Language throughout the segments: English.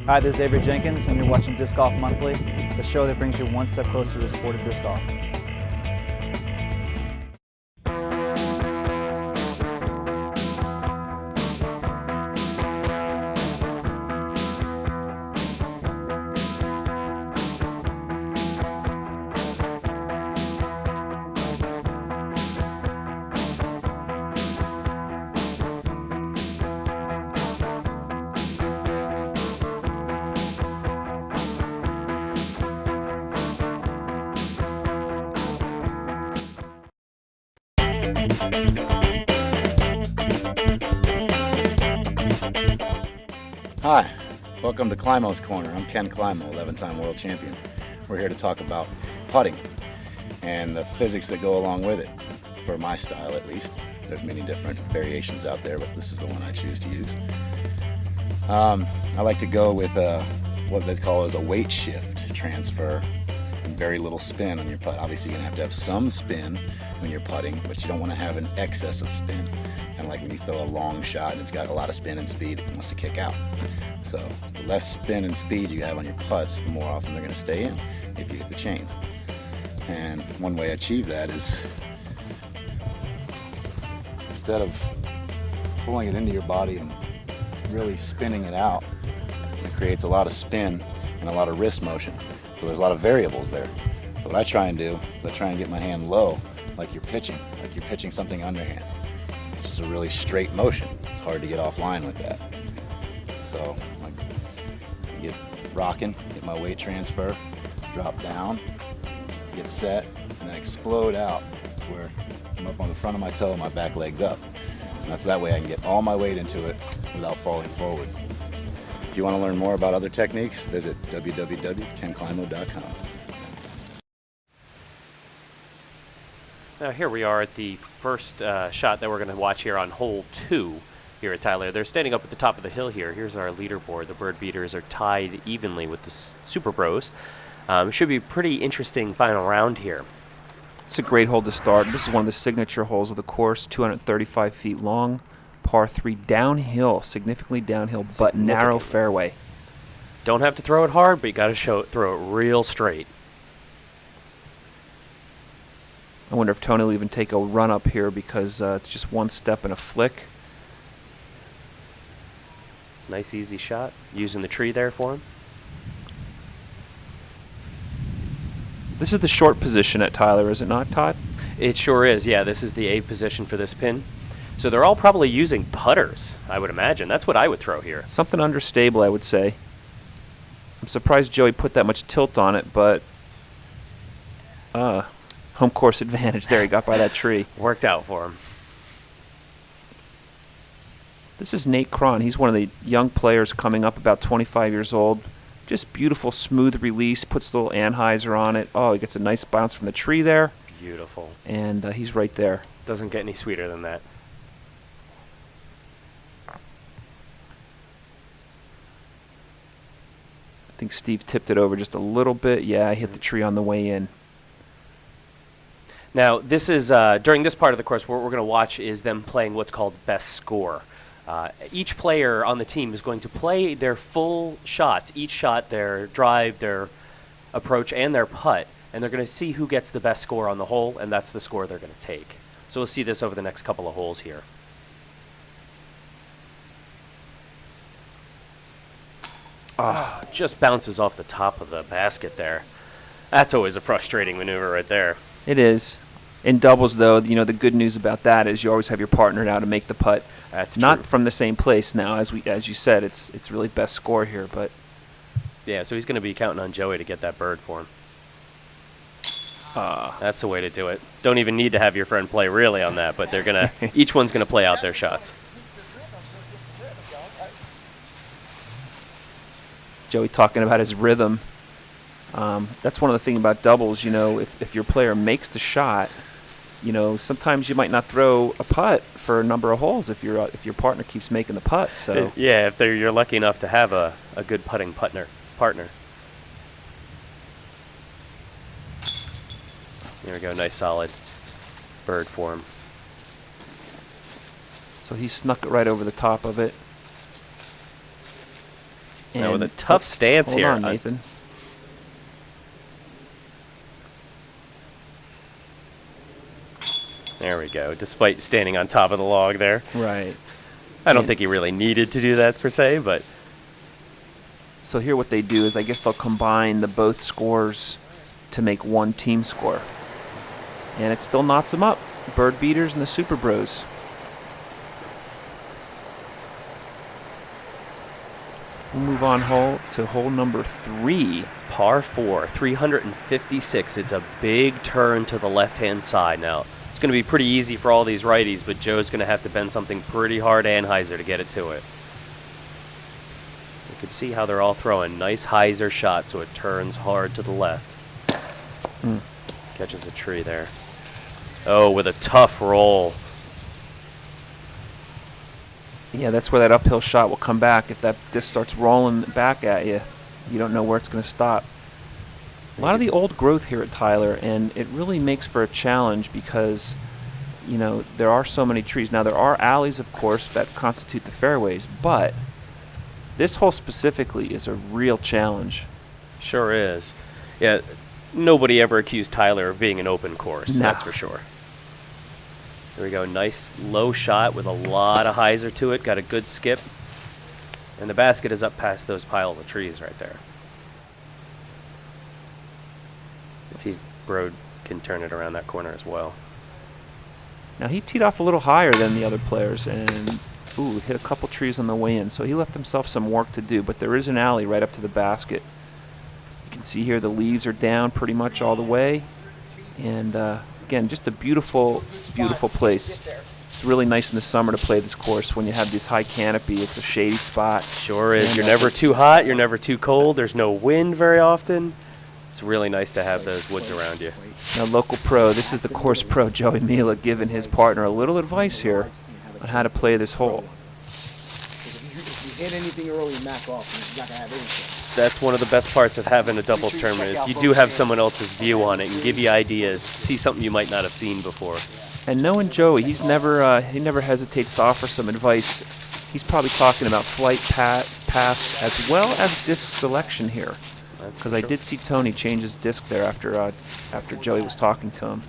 Hi, this is Avery Jenkins, and you're watching Disc Golf Monthly, the show that brings you one step closer to the sport of disc golf. Hi, welcome to Climo's Corner. I'm Ken Climo, 11-time world champion. We're here to talk about putting and the physics that go along with it, for my style at least. There's many different variations out there, but this is the one I choose to use. I like to go with what they call as a weight shift transfer and very little spin on your putt. Obviously you're going to have some spin when you're putting, but you don't want to have an excess of spin. Kind of like when you throw a long shot and it's got a lot of spin and speed, it wants to kick out. So the less spin and speed you have on your putts, the more often they're going to stay in if you hit the chains. And one way I achieve that is instead of pulling it into your body and really spinning it out, it creates a lot of spin and a lot of wrist motion. So there's a lot of variables there. So what I try and do is I try and get my hand low like you're pitching something underhand. It's just a really straight motion. It's hard to get offline with that. So I get rocking, get my weight transfer, drop down, get set, and then explode out where I'm up on the front of my toe and my back leg's up. And that's that way I can get all my weight into it without falling forward. If you want to learn more about other techniques, visit www.kenclimo.com. Now here we are at the first shot that we're going to watch here on hole 2 here at Tyler. They're standing up at the top of the hill here. Here's our leaderboard. The Bird Beaters are tied evenly with the Super Bros. Should be a pretty interesting final round here. It's a great hole to start. This is one of the signature holes of the course, 235 feet long, par 3 downhill, significantly downhill, but narrow fairway. Don't have to throw it hard, but you got to throw it real straight. I wonder if Tony will even take a run up here because it's just one step and a flick. Nice easy shot. Using the tree there for him. This is the short position at Tyler, is it not, Todd? It sure is, yeah. This is the A position for this pin. So they're all probably using putters, I would imagine. That's what I would throw here. Something understable, I would say. I'm surprised Joey put that much tilt on it, but home course advantage there. He got by that tree. Worked out for him. This is Nate Cron. He's one of the young players coming up, about 25 years old. Just beautiful, smooth release. Puts a little anhyzer on it. Oh, he gets a nice bounce from the tree there. Beautiful. And he's right there. Doesn't get any sweeter than that. I think Steve tipped it over just a little bit. Yeah, he hit the tree on the way in. Now, this is during this part of the course, what we're going to watch is them playing what's called best score. Each player on the team is going to play their full shots, each shot, their drive, their approach, and their putt, and they're going to see who gets the best score on the hole, and that's the score they're going to take. So we'll see this over the next couple of holes here. Just bounces off the top of the basket there. That's always a frustrating maneuver right there. It is. In doubles, though, you know, the good news about that is you always have your partner now to make the putt. That's not true. From the same place now, as you said. It's really best score here, but yeah. So he's going to be counting on Joey to get that bird for him. That's the way to do it. Don't even need to have your friend play really on that, but they're gonna each one's gonna play out their shots. Joey talking about his rhythm. That's one of the things about doubles. You know, if your player makes the shot, you know, sometimes you might not throw a putt for a number of holes if your partner keeps making the putt. So yeah, if you're lucky enough to have a good putting partner. There we go, nice solid bird for him. So he snuck it right over the top of it. Now with a tough stance hold here. on, Nathan. There we go. Despite standing on top of the log there. Right. I don't think he really needed to do that per se, but So here what they do is I guess they'll combine the both scores to make one team score. And it still knots them up. Bird Beaters and the Super Bros. We'll move on to hole number 3. par 4, 356. It's a big turn to the left-hand side. Now, it's going to be pretty easy for all these righties, but Joe's going to have to bend something pretty hard Anheuser to get it to it. You can see how they're all throwing nice hyzer shots, so it turns hard to the left. Catches a tree there. Oh, with a tough roll. Yeah, that's where that uphill shot will come back. If that disc starts rolling back at you, you don't know where it's going to stop. A lot of the old growth here at Tyler, and it really makes for a challenge because, you know, there are so many trees. Now, there are alleys, of course, that constitute the fairways, but this hole specifically is a real challenge. Sure is. Yeah, nobody ever accused Tyler of being an open course, No. that's for sure. Here we go, nice low shot with a lot of hyzer to it, got a good skip. And the basket is up past those piles of trees right there. Let's see if Brode can turn it around that corner as well. Now, he teed off a little higher than the other players and, hit a couple trees on the way in. So he left himself some work to do, but there is an alley right up to the basket. You can see here the leaves are down pretty much all the way. And, again, just a beautiful, beautiful place. It's really nice in the summer to play this course when you have this high canopy. It's a shady spot. Sure is. And, You're never too hot, you're never too cold, there's no wind very often. It's really nice to have those woods around you. Now, local pro, this is the course pro, Joey Mila, giving his partner a little advice here on how to play this hole. If you hit anything early, knock off, you're not going to have anything. That's one of the best parts of having a doubles tournament is you do have someone else's view on it and give you ideas, see something you might not have seen before. And knowing Joey, he never hesitates to offer some advice. He's probably talking about flight paths as well as disc selection here. Because I did see Tony change his disc there after Joey was talking to him.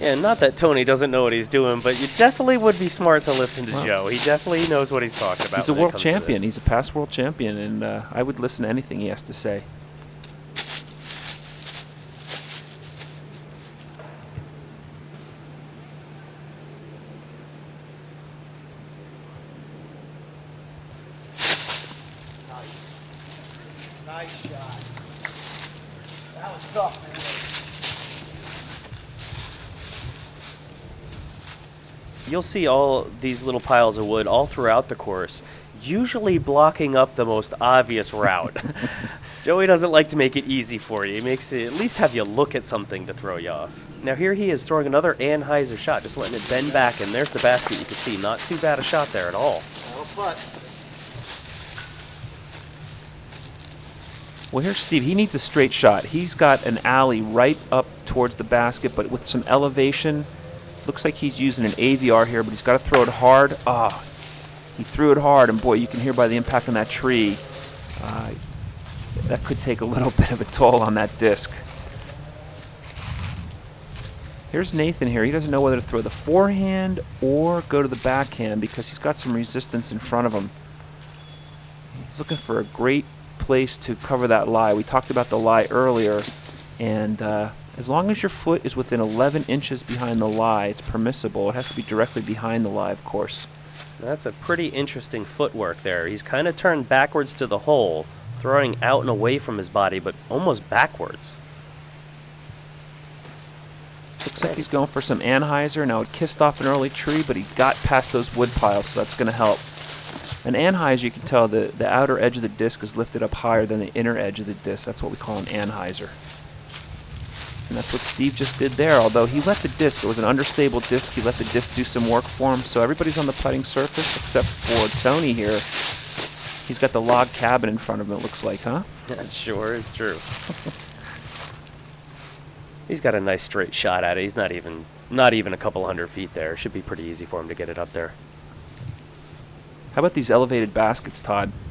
Yeah, not that Tony doesn't know what he's doing, but you definitely would be smart to listen to Well, Joe. He definitely knows what he's talking about. He's a when it world comes to champion. this. He's a past world champion, and I would listen to anything he has to say. Nice shot. That was tough, man. You'll see all these little piles of wood all throughout the course, usually blocking up the most obvious route. Joey doesn't like to make it easy for you. He makes it at least have you look at something to throw you off. Now here he is throwing another Anheuser shot, just letting it bend back, and there's the basket you can see. Not too bad a shot there at all. Well, here's Steve. He needs a straight shot. He's got an alley right up towards the basket, but with some elevation. Looks like he's using an AVR here, but he's got to throw it hard. He threw it hard, and boy, you can hear by the impact on that tree, that could take a little bit of a toll on that disc. Here's Nathan here. He doesn't know whether to throw the forehand or go to the backhand because he's got some resistance in front of him. He's looking for a great place to cover that lie. We talked about the lie earlier, and as long as your foot is within 11 inches behind the lie, it's permissible. It has to be directly behind the lie, of course. That's a pretty interesting footwork there. He's kind of turned backwards to the hole, throwing out and away from his body, but almost backwards. Looks like he's going for some Anheuser. Now, it kissed off an early tree, but he got past those wood piles, so that's going to help. An Anheuser, you can tell the outer edge of the disc is lifted up higher than the inner edge of the disc. That's what we call an Anheuser. And that's what Steve just did there, although he let the disc, it was an understable disc, he let the disc do some work for him. So everybody's on the putting surface except for Tony here. He's got the log cabin in front of him, it looks like, huh? That sure is true. He's got a nice straight shot at it. He's not even a couple hundred feet there. Should be pretty easy for him to get it up there. How about these elevated baskets, Todd?